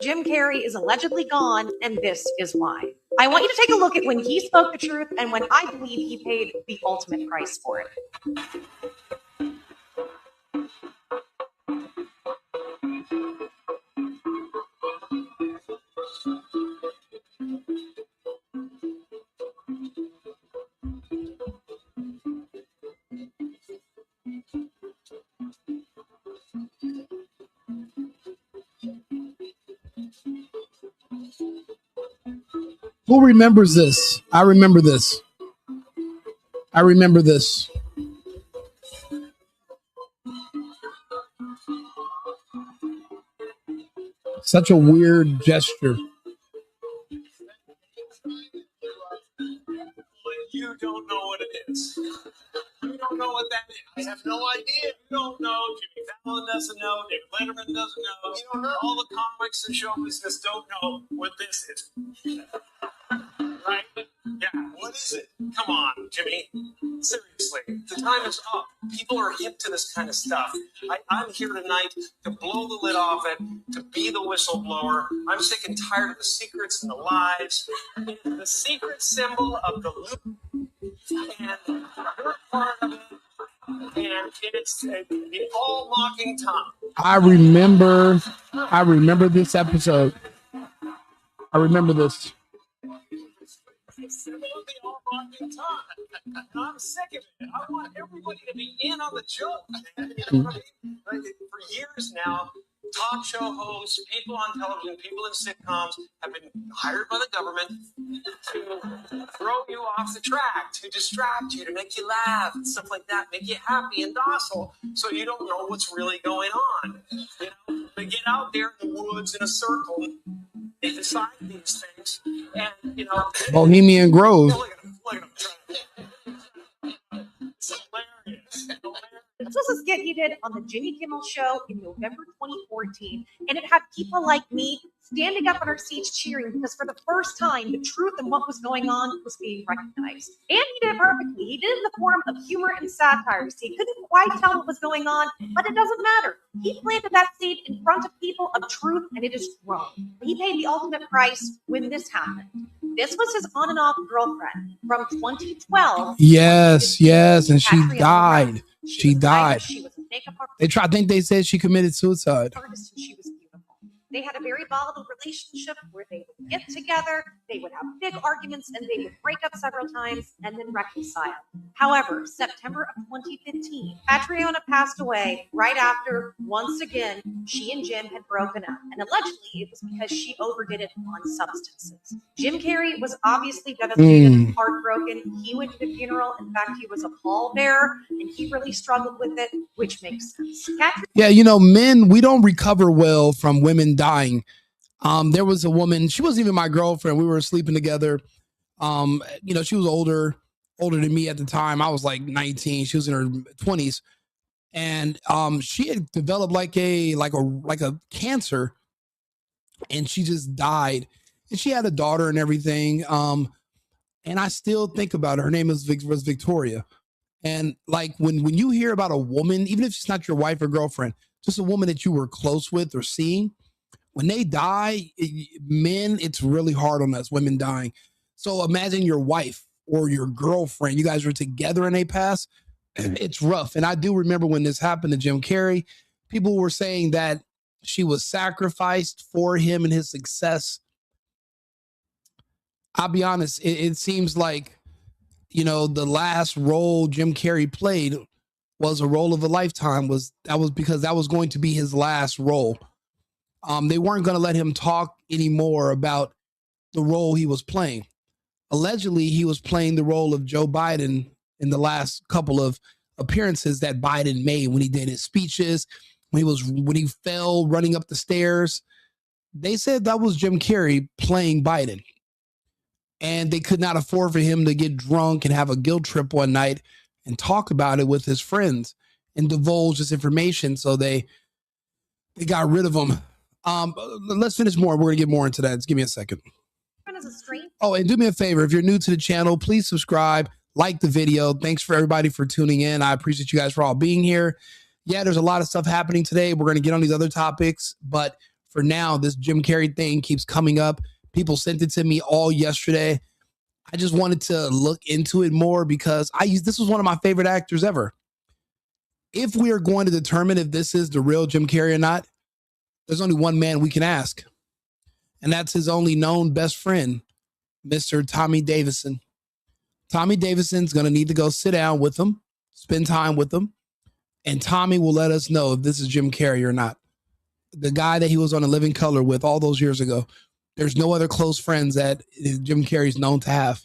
Jim Carrey is allegedly gone, and this is why. I want you to take a look at when he spoke the truth and when I believe he paid the ultimate price for it. Who remembers this? I remember this. I remember this. Such a weird gesture. You don't know what it is. You don't know what that is. I have no idea. You don't know. Jimmy Fallon doesn't know. David Letterman doesn't know. You don't know. All the comics and show business don't know what this is. Right? Yeah. What is it? Come on, Jimmy. Seriously, the time is up. People are hip to this kind of stuff. I'm here tonight to blow the lid off it, to be the whistleblower. I'm sick and tired of the secrets and the lies. It's the secret symbol of the loop, and you're part of it. And it's the all mocking tongue. I remember this episode. I remember this. I'm sick of it. I want everybody to be in on the joke. Right? For years now, talk show hosts, people on television, people in sitcoms have been hired by the government to throw you off the track, to distract you, to make you laugh and stuff like that, make you happy and docile, so you don't know what's really going on. You know, they get out there in the woods in a circle. They decide these things, and you know, Bohemian Grove. Look at him. It's hilarious. This was a skit he did on the Jimmy Kimmel Show in November 2014, and it had people like me standing up in our seats cheering because for the first time, the truth and what was going on was being recognized. And he did it perfectly. He did it in the form of humor and satire. So he couldn't quite tell what was going on, but it doesn't matter. He planted that seed in front of people of truth, and it has grown. He paid the ultimate price when this happened. This was his on and off girlfriend from 2012. Yes, and she died. She died. She was a makeup artist. I think they said she committed suicide. She was beautiful. They had a very volatile relationship where they would get together, they would have big arguments, and they would break up several times and then reconcile. However, September of 2015, Catriona passed away right after, once again, she and Jim had broken up. And allegedly, it was because she overdid it on substances. Jim Carrey was obviously devastated and heartbroken. He went to the funeral. In fact, he was a pallbearer, and he really struggled with it, which makes sense. Yeah, you know, men, we don't recover well from women dying. There was a woman, she wasn't even my girlfriend. We were sleeping together. You know, she was older than me at the time. I was like 19. She was in her 20s. And she had developed like a cancer, and she just died. And she had a daughter and everything. And I still think about her. Her name was Victoria. And like when you hear about a woman, even if it's not your wife or girlfriend, just a woman that you were close with or seeing, when they die, men, it's really hard on us, women dying. So imagine your wife or your girlfriend, you guys were together and they pass. It's rough. And I do remember when this happened to Jim Carrey, people were saying that she was sacrificed for him and his success. I'll be honest, it seems like, you know, the last role Jim Carrey played was a role of a lifetime. That was because that was going to be his last role. They weren't going to let him talk anymore about the role he was playing. Allegedly, he was playing the role of Joe Biden in the last couple of appearances that Biden made when he did his speeches, when he fell running up the stairs. They said that was Jim Carrey playing Biden. And they could not afford for him to get drunk and have a guilt trip one night and talk about it with his friends and divulge this information. So they got rid of him. Let's finish more. We're going to get more into that. Just give me a second. Oh, and do me a favor. If you're new to the channel, please subscribe, like the video. Thanks for everybody for tuning in. I appreciate you guys for all being here. Yeah, there's a lot of stuff happening today. We're going to get on these other topics, but for now, this Jim Carrey thing keeps coming up. People sent it to me all yesterday. I just wanted to look into it more because this was one of my favorite actors ever. If we are going to determine if this is the real Jim Carrey or not, there's only one man we can ask, and that's his only known best friend, Mr. Tommy Davidson. Tommy Davidson's going to need to go sit down with him, spend time with him, and Tommy will let us know if this is Jim Carrey or not. The guy that he was on A Living Color with all those years ago. There's no other close friends that Jim Carrey's known to have.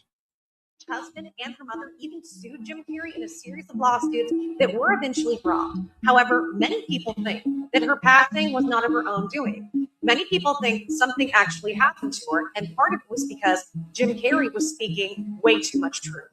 Husband and her mother even sued Jim Carrey in a series of lawsuits that were eventually dropped. However, many people think that her passing was not of her own doing. Many people think something actually happened to her, and part of it was because Jim Carrey was speaking way too much truth.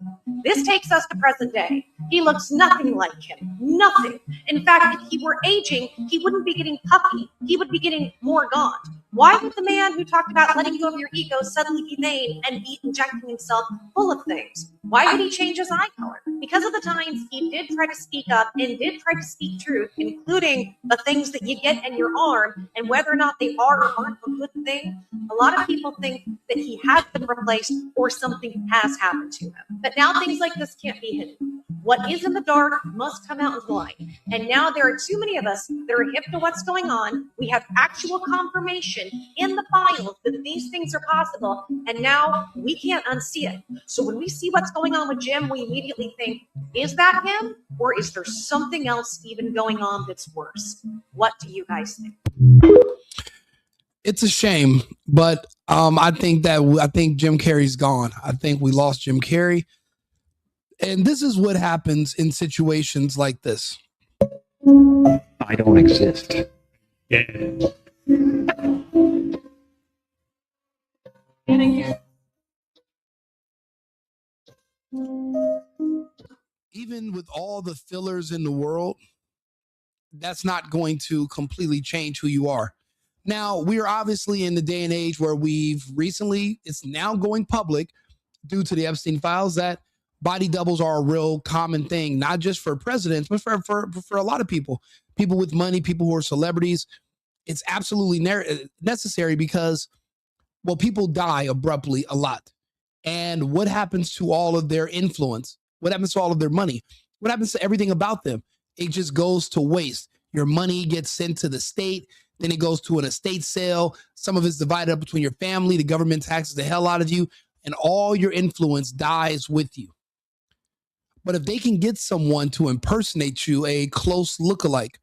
This takes us to present day. He looks nothing like him. Nothing. In fact, if he were aging, he wouldn't be getting puffy. He would be getting more gaunt. Why would the man who talked about letting go of your ego suddenly be vain and be injecting himself full of things? Why did he change his eye color? Because of the times he did try to speak up and did try to speak truth, including the things that you get in your arm and whether or not they are or aren't a good thing. A lot of people think that he has been replaced or something has happened to him. But now things like this can't be hidden. What is in the dark must come out into the light. And now there are too many of us that are hip to what's going on. We have actual confirmation in the files that these things are possible. And now we can't unsee it. So when we see what's going on with Jim, we immediately think, is that him? Or is there something else even going on that's worse? What do you guys think? It's a shame, but I think Jim Carrey's gone. I think we lost Jim Carrey. And this is what happens in situations like this. I don't exist. Yeah. Even with all the fillers in the world, that's not going to completely change who you are. Now, we are obviously in the day and age where it's now going public due to the Epstein files that body doubles are a real common thing, not just for presidents, but for a lot of people with money, people who are celebrities. It's absolutely necessary because, well, people die abruptly a lot. And what happens to all of their influence? What happens to all of their money? What happens to everything about them? It just goes to waste. Your money gets sent to the state. Then it goes to an estate sale. Some of it's divided up between your family. The government taxes the hell out of you, and all your influence dies with you. But if they can get someone to impersonate you, a close lookalike,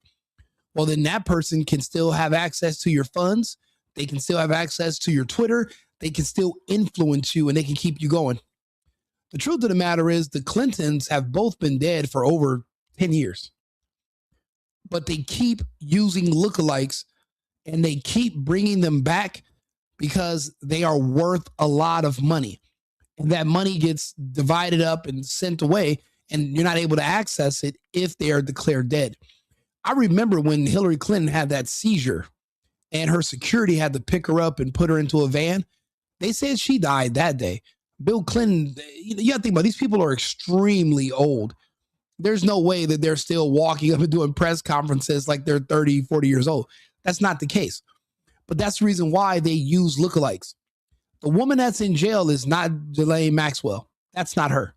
well, then that person can still have access to your funds. They can still have access to your Twitter. They can still influence you, and they can keep you going. The truth of the matter is the Clintons have both been dead for over 10 years. But they keep using lookalikes, and they keep bringing them back because they are worth a lot of money. And that money gets divided up and sent away, and you're not able to access it if they are declared dead. I remember when Hillary Clinton had that seizure and her security had to pick her up and put her into a van. They said she died that day. Bill Clinton, you got to think about it, these people are extremely old. There's no way that they're still walking up and doing press conferences like they're 30, 40 years old. That's not the case. But that's the reason why they use lookalikes. The woman that's in jail is not Ghislaine Maxwell. That's not her.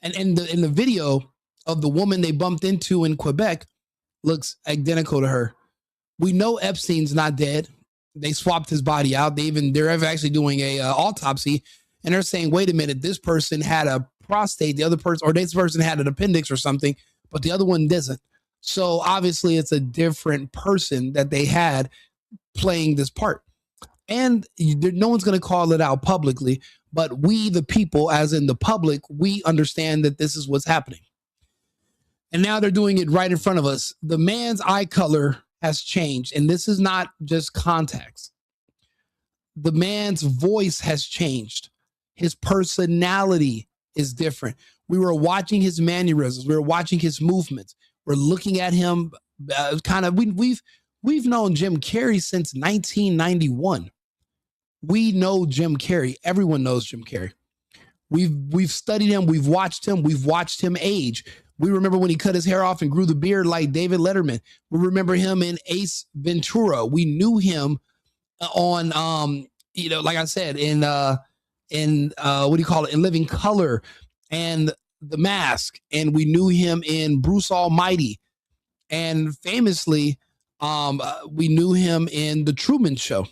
And in the video of the woman they bumped into in Quebec looks identical to her. We know Epstein's not dead. They swapped his body out. They're actually doing a autopsy, and they're saying, wait a minute, this person had a prostate, the other person, or this person had an appendix or something, but the other one doesn't. So obviously it's a different person that they had playing this part. And no one's going to call it out publicly, but we, the people, as in the public, we understand that this is what's happening. And now they're doing it right in front of us. The man's eye color has changed, and this is not just contacts. The man's voice has changed. His personality is different. We were watching his mannerisms. We were watching his movements. We're looking at him we've known Jim Carrey since 1991. We know Jim Carrey. Everyone knows Jim Carrey. We've studied him. We've watched him age. We remember when he cut his hair off and grew the beard like David Letterman. We remember him in Ace Ventura. We knew him on like I said, in what do you call it, in Living Color and The Mask, and we knew him in Bruce Almighty, and famously we knew him in The Truman Show.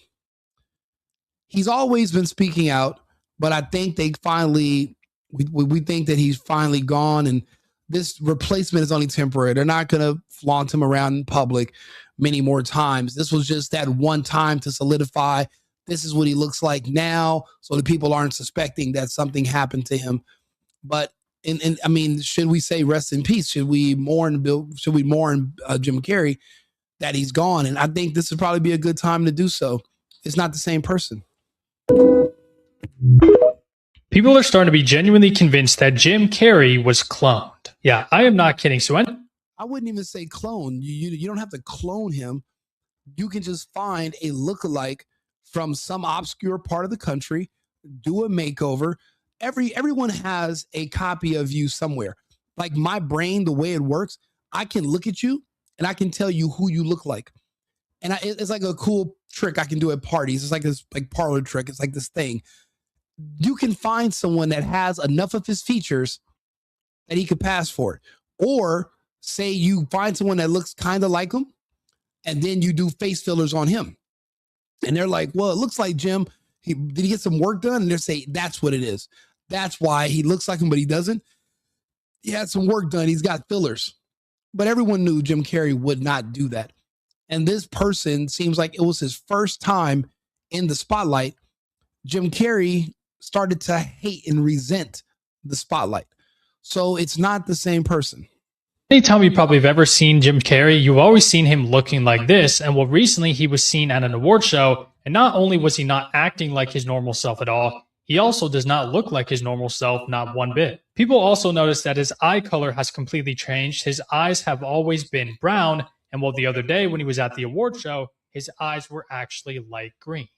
He's always been speaking out, but I think we think that he's finally gone, and this replacement is only temporary. They're not going to flaunt him around in public many more times. This was just that one time to solidify this is what he looks like now, so the people aren't suspecting that something happened to him. But I mean, should we say rest in peace? Should we mourn Jim Carrey that he's gone? And I think this would probably be a good time to do so. It's not the same person. People are starting to be genuinely convinced that Jim Carrey was cloned. Yeah, I am not kidding. So I wouldn't even say clone. You don't have to clone him. You can just find a lookalike from some obscure part of the country, do a makeover. Everyone has a copy of you somewhere. Like my brain, the way it works, I can look at you and I can tell you who you look like. And it's like a cool trick I can do at parties. It's like this parlor trick. It's like this thing. You can find someone that has enough of his features that he could pass for it. Or say you find someone that looks kind of like him, and then you do face fillers on him. And they're like, well, it looks like Jim. Did he get some work done? And they're saying, that's what it is. That's why he looks like him, but he doesn't. He had some work done. He's got fillers. But everyone knew Jim Carrey would not do that. And this person seems like it was his first time in the spotlight. Jim Carrey started to hate and resent the spotlight. So it's not the same person. anytime you probably have ever seen Jim Carrey, you've always seen him looking like this. And well, recently he was seen at an award show. And not only was he not acting like his normal self at all, he also does not look like his normal self, not one bit. People also notice that his eye color has completely changed. His eyes have always been brown. And well, the other day when he was at the award show, his eyes were actually light green.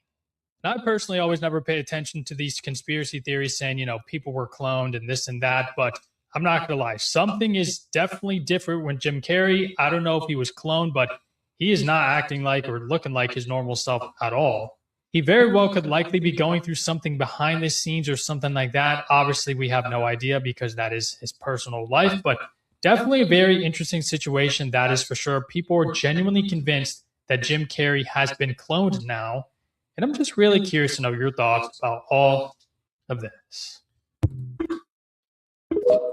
And I personally always never paid attention to these conspiracy theories saying, people were cloned and this and that. But I'm not going to lie. Something is definitely different when Jim Carrey, I don't know if he was cloned, but he is not acting like or looking like his normal self at all. He very well could likely be going through something behind the scenes or something like that. Obviously, we have no idea because that is his personal life, but definitely a very interesting situation. That is for sure. People are genuinely convinced that Jim Carrey has been cloned now. And I'm just really curious to know your thoughts about all of this.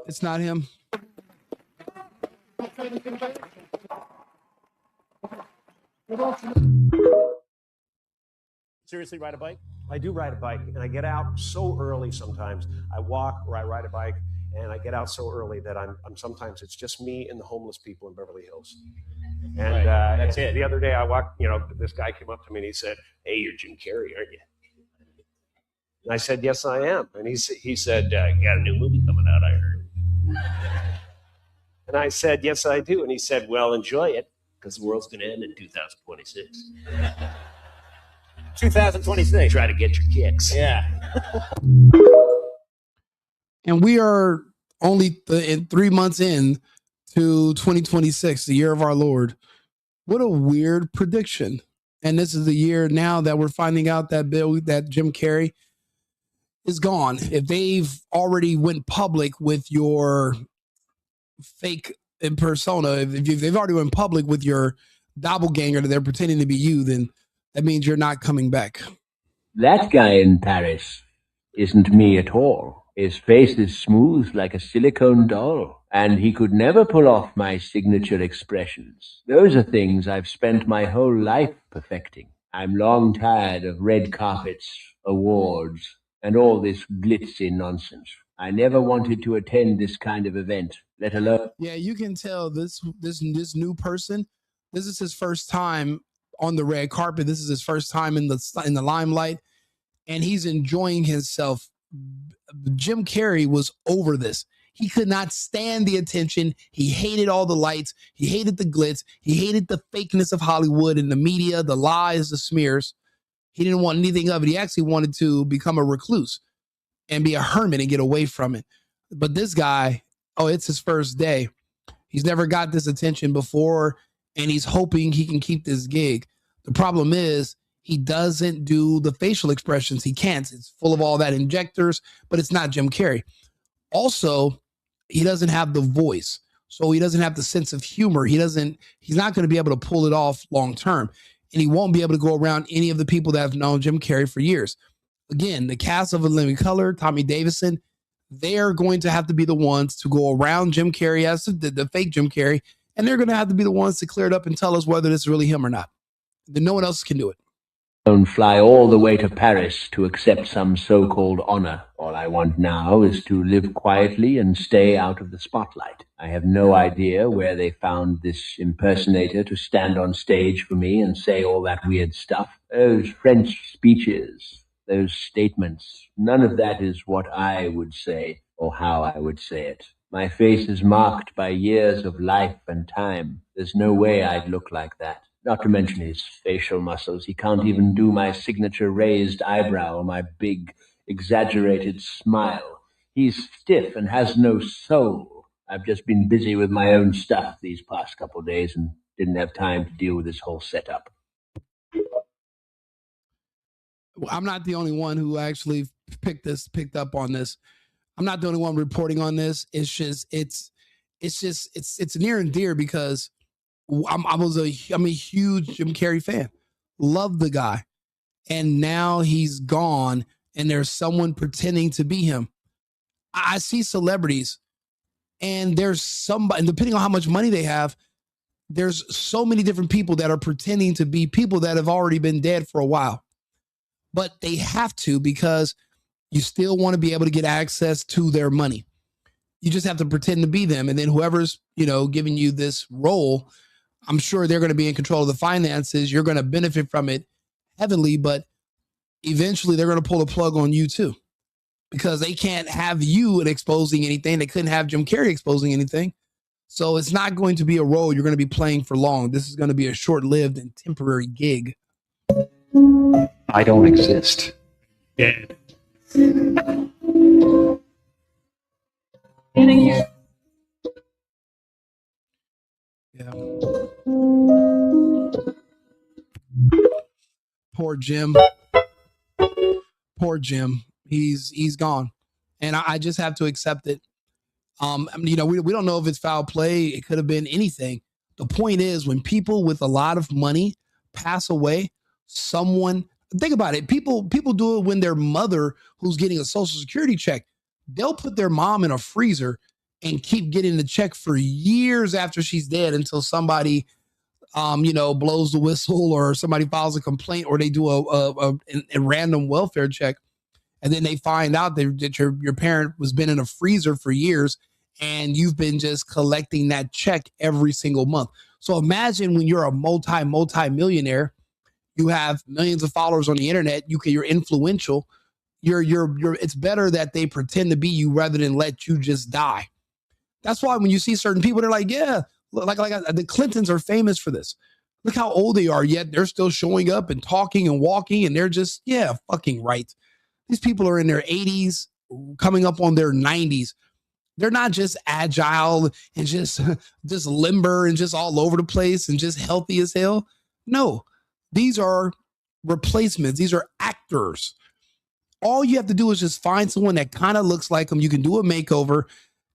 It's not him. Seriously ride a bike? I do ride a bike, and I get out so early sometimes. I walk or I ride a bike, and I get out so early that I'm sometimes it's just me and the homeless people in Beverly Hills. And that's it. The other day I walked, this guy came up to me and he said, "Hey, you're Jim Carrey, aren't you?" And I said, "Yes, I am." And he said, "You got a new movie coming out, I heard." And I said, "Yes, I do." And he said, "Well, enjoy it, because the world's going to end in 2026. 2026. Try to get your kicks." Yeah. And we are only in 3 months in to 2026, the year of our Lord. What a weird prediction. And this is the year now that we're finding out that Jim Carrey is gone. If they've already went public with your fake persona, if they've already went public with your doppelganger that they're pretending to be you, then that means you're not coming back. That guy in Paris isn't me at all. His face is smooth like a silicone doll, and he could never pull off my signature expressions. Those are things I've spent my whole life perfecting. I'm long tired of red carpets, awards, and all this glitzy nonsense. I never wanted to attend this kind of event, let alone... Yeah, you can tell this new person, this is his first time on the red carpet. This is his first time in the limelight, and he's enjoying himself. Jim Carrey was over this. He could not stand the attention. He hated all the lights. He hated the glitz. He hated the fakeness of Hollywood and the media, the lies, the smears. He didn't want anything of it. He actually wanted to become a recluse and be a hermit and get away from it. But this guy, it's his first day. He's never got this attention before, and he's hoping he can keep this gig. The problem is he doesn't do the facial expressions. He can't. It's full of all that injectors, but it's not Jim Carrey. Also, he doesn't have the voice. So he doesn't have the sense of humor. He's not going to be able to pull it off long term. And he won't be able to go around any of the people that have known Jim Carrey for years. Again, the cast of A Living Color, Tommy Davidson, they're going to have to be the ones to go around Jim Carrey as the fake Jim Carrey. And they're going to have to be the ones to clear it up and tell us whether this is really him or not. Then no one else can do it. Don't fly all the way to Paris to accept some so-called honor. All I want now is to live quietly and stay out of the spotlight. I have no idea where they found this impersonator to stand on stage for me and say all that weird stuff. Those French speeches, those statements, none of that is what I would say or how I would say it. My face is marked by years of life and time. There's no way I'd look like that. Not to mention his facial muscles. He can't even do my signature raised eyebrow or my big, exaggerated smile. He's stiff and has no soul. I've just been busy with my own stuff these past couple of days and didn't have time to deal with this whole setup. I'm not the only one who actually picked up on this. I'm not the only one reporting on this. It's near and dear because I'm a huge Jim Carrey fan. Love the guy. And now he's gone and there's someone pretending to be him. I see celebrities and there's somebody, and depending on how much money they have, there's so many different people that are pretending to be people that have already been dead for a while. But they have to because you still want to be able to get access to their money. You just have to pretend to be them. And then whoever's, giving you this role, I'm sure they're going to be in control of the finances. You're going to benefit from it heavily, but eventually they're going to pull the plug on you too, because they can't have you exposing anything. They couldn't have Jim Carrey exposing anything. So it's not going to be a role you're going to be playing for long. This is going to be a short-lived and temporary gig. I don't exist. Yeah. Yeah. Poor Jim. Poor Jim. He's gone. And I just have to accept it. We don't know if it's foul play. It could have been anything. The point is, when people with a lot of money pass away, think about it. People do it when their mother, who's getting a Social Security check, they'll put their mom in a freezer and keep getting the check for years after she's dead until somebody, blows the whistle or somebody files a complaint or they do a random welfare check. And then they find out that your parent was been in a freezer for years and you've been just collecting that check every single month. So imagine when you're a multi-millionaire, you have millions of followers on the internet, you're influential. It's better that they pretend to be you rather than let you just die. That's why when you see certain people, they're like, yeah, like the Clintons are famous for this. Look how old they are, yet they're still showing up and talking and walking, and they're just, yeah, fucking right. These people are in their 80s, coming up on their 90s. They're not just agile and just limber and just all over the place and just healthy as hell. No, these are replacements. These are actors. All you have to do is just find someone that kind of looks like them. You can do a makeover.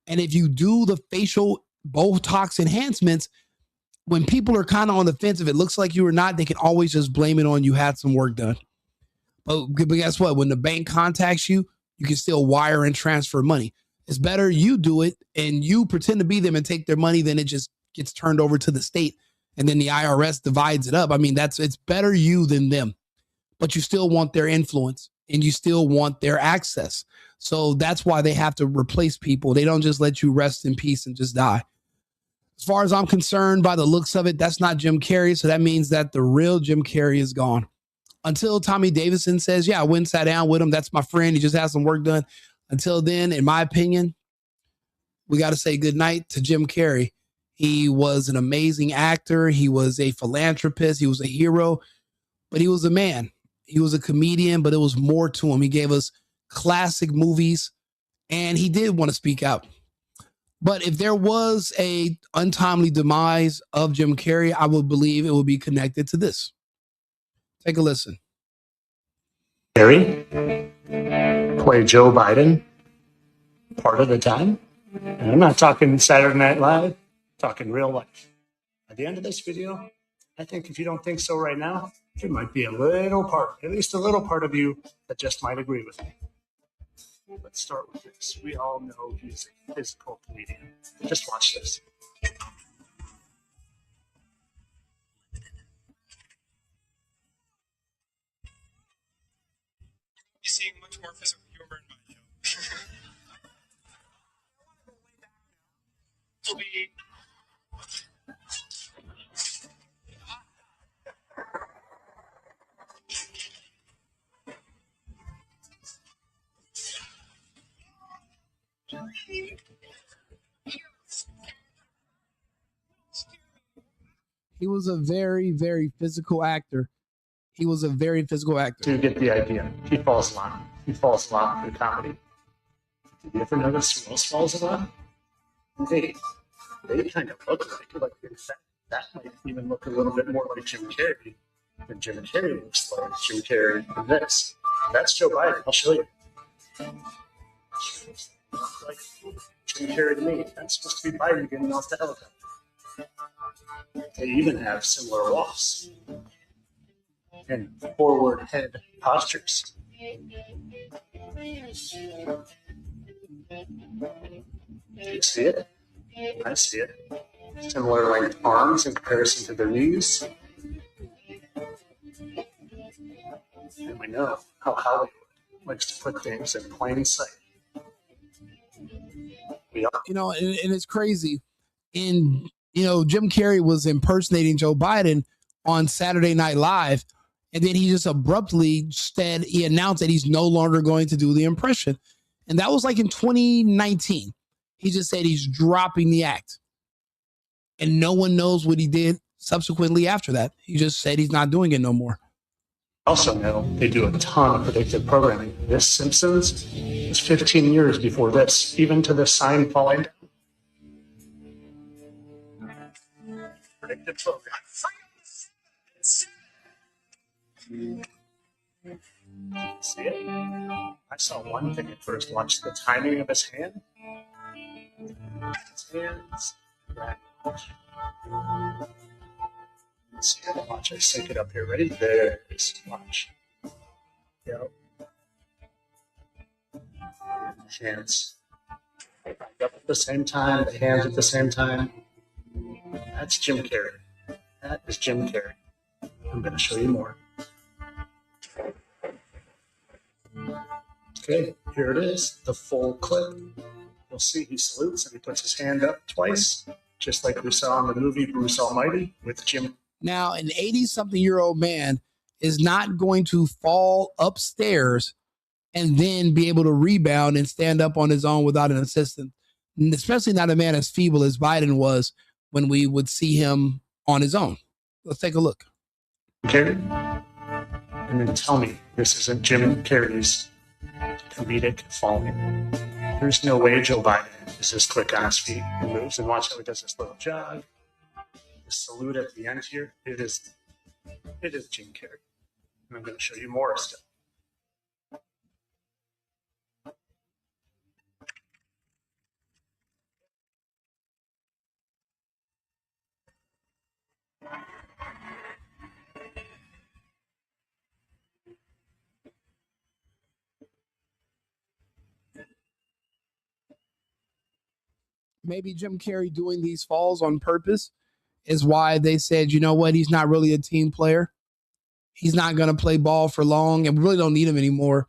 And if you do the facial Botox enhancements, when people are kind of on the fence, if it looks like you or not, they can always just blame it on you had some work done. But guess what? When the bank contacts you, you can still wire and transfer money. It's better you do it and you pretend to be them and take their money than it just gets turned over to the state and then the IRS divides it up. I mean, it's better you than them, but you still want their influence and you still want their access. So that's why they have to replace people. They don't just let you rest in peace and just die. As far as I'm concerned, by the looks of it, that's not Jim Carrey. So that means that the real Jim Carrey is gone. Until Tommy Davidson says, yeah, I went and sat down with him. That's my friend. He just has some work done. Until then, in my opinion, we got to say goodnight to Jim Carrey. He was an amazing actor. He was a philanthropist. He was a hero, but he was a man. He was a comedian, but it was more to him. He gave us classic movies and he did want to speak out. But if there was a untimely demise of Jim Carrey, I would believe it would be connected to this. Take a listen. Carrey play Joe Biden part of the time. And I'm not talking Saturday Night Live, I'm talking real life. At the end of this video, I think if you don't think so right now, there might be a little part, at least a little part of you that just might agree with me. Let's start with this. We all know he's a physical comedian. Just watch this. You're seeing much more physical humor in my show. To be He was a very, very physical actor. He was a very physical actor. To get the idea, he falls a lot. He falls a lot through comedy. Did you ever notice who else falls a lot? They kind of look like in fact, that might even look a little bit more like Jim Carrey than Jim Carrey looks like Jim Carrey in this. That's Joe Biden. I'll show you. Like Jim Carrey to me. That's supposed to be Biden getting off the helicopter. They even have similar walks and forward head postures. You see it? I see it. Similar length arms in comparison to their knees. And we know how Hollywood likes to put things in plain sight. You know, and it's crazy. Jim Carrey was impersonating Joe Biden on Saturday Night Live, and then he just abruptly he announced that he's no longer going to do the impression. And that was like in 2019. He just said he's dropping the act. And no one knows what he did subsequently after that. He just said he's not doing it no more. Also know they do a ton of predictive programming. This Simpsons was 15 years before this, even to the sign falling down. Predictive programming. See it? I saw one thing at first. Watch the timing of his hand. His hands. See it? Watch. I sync it up here. Ready? There it is. Watch. Yep. Hands. Up at the same time. The hands at the same time. That's Jim Carrey. That is Jim Carrey. I'm going to show you more. Okay, here it is, the full clip. You'll see he salutes and he puts his hand up twice, just like we saw in the movie Bruce Almighty with Jim. Now, an 80-something-year-old man is not going to fall upstairs and then be able to rebound and stand up on his own without an assistant, and especially not a man as feeble as Biden was when we would see him on his own. Let's take a look. Carrey? And then tell me this isn't Jim Carrey's comedic falling. There's no way Joe Biden is this quick on his feet and moves, and watch how he does this little jog. The salute at the end here. It is Jim Carrey. And I'm going to show you more still. Maybe Jim Carrey doing these falls on purpose is why they said, you know what, he's not really a team player. He's not going to play ball for long, and we really don't need him anymore.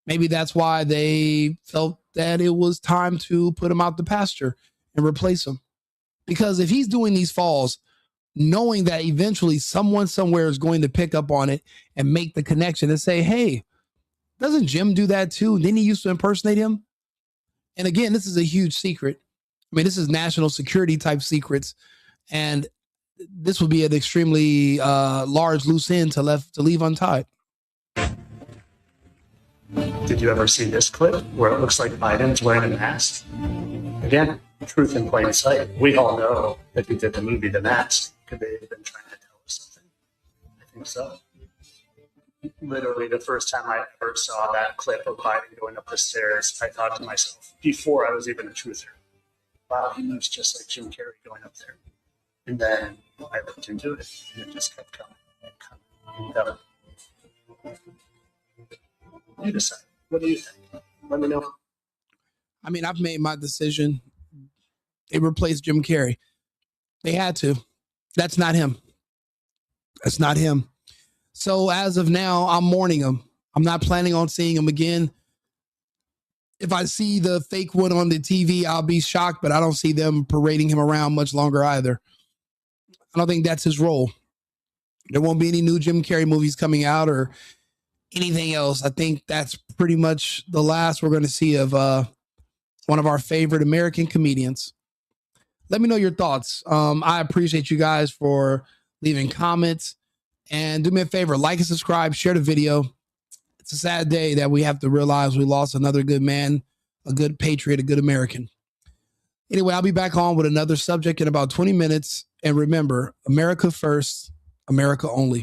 Maybe that's why they felt that it was time to put him out the pasture and replace him. Because if he's doing these falls, knowing that eventually someone somewhere is going to pick up on it and make the connection and say, hey, doesn't Jim do that too? Didn't he used to impersonate him? And again, this is a huge secret. I mean, this is national security type secrets, and this would be an extremely large loose end to leave untied. Did you ever see this clip where it looks like Biden's wearing a mask? Again, truth in plain sight. We all know that he did the movie The Mask. Could they have been trying to tell us something? I think so. Literally, the first time I ever saw that clip of Biden going up the stairs, I thought to myself, before I was even a truther, wow, he moves just like Jim Carrey going up there. And then I looked into it, and it just kept coming and coming and coming. You decide. What do you think? Let me know. I mean, I've made my decision. They replaced Jim Carrey. They had to. That's not him. That's not him. So as of now, I'm mourning him. I'm not planning on seeing him again. If I see the fake one on the TV, I'll be shocked, but I don't see them parading him around much longer either. I don't think that's his role. There won't be any new Jim Carrey movies coming out or anything else. I think that's pretty much the last we're going to see of one of our favorite American comedians. Let me know your thoughts. I appreciate you guys for leaving comments. And do me a favor, like and subscribe, share the video. It's a sad day that we have to realize we lost another good man, a good patriot, a good American. Anyway, I'll be back on with another subject in about 20 minutes. And remember, America first, America only.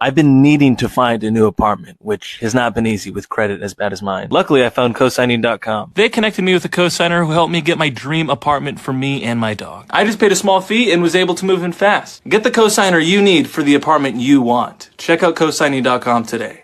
I've been needing to find a new apartment, which has not been easy with credit as bad as mine. Luckily, I found cosigning.com. They connected me with a cosigner who helped me get my dream apartment for me and my dog. I just paid a small fee and was able to move in fast. Get the cosigner you need for the apartment you want. Check out cosigning.com today.